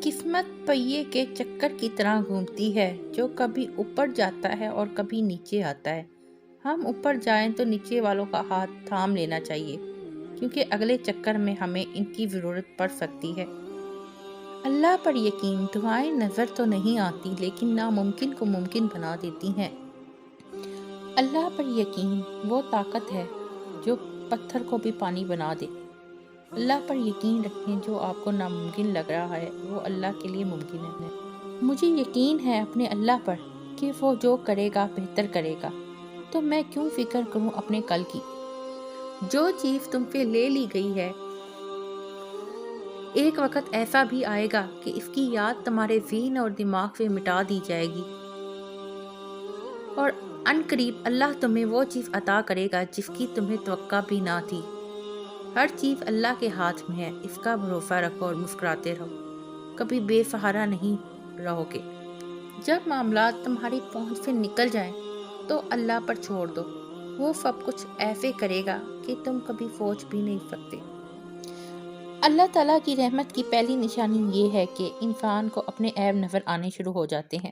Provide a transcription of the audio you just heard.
قسمت پہیے کے چکر کی طرح گھومتی ہے، جو کبھی اوپر جاتا ہے اور کبھی نیچے آتا ہے۔ ہم اوپر جائیں تو نیچے والوں کا ہاتھ تھام لینا چاہیے، کیونکہ اگلے چکر میں ہمیں ان کی ضرورت پڑ سکتی ہے۔ اللہ پر یقین، دعائیں نظر تو نہیں آتی لیکن ناممکن کو ممکن بنا دیتی ہیں۔ اللہ پر یقین وہ طاقت ہے جو پتھر کو بھی پانی بنا دے۔ اللہ پر یقین رکھیں، جو آپ کو ناممکن لگ رہا ہے وہ اللہ کے لیے ممکن ہے۔ مجھے یقین ہے اپنے اللہ پر کہ وہ جو کرے گا بہتر کرے گا، تو میں کیوں فکر کروں اپنے کل کی۔ جو چیز تم سے لے لی گئی ہے، ایک وقت ایسا بھی آئے گا کہ اس کی یاد تمہارے ذہن اور دماغ سے مٹا دی جائے گی، اور عن قریب اللہ تمہیں وہ چیز عطا کرے گا جس کی تمہیں توقع بھی نہ تھی۔ ہر چیز اللہ کے ہاتھ میں ہے، اس کا بھروسہ رکھو اور مسکراتے رہو، کبھی بے سہارا نہیں رہو گے۔ جب معاملات تمہاری پہنچ سے نکل جائیں تو اللہ پر چھوڑ دو، وہ سب کچھ ایسے کرے گا کہ تم کبھی سوچ بھی نہیں سکتے۔ اللہ تعالیٰ کی رحمت کی پہلی نشانی یہ ہے کہ انسان کو اپنے عیب نظر آنے شروع ہو جاتے ہیں۔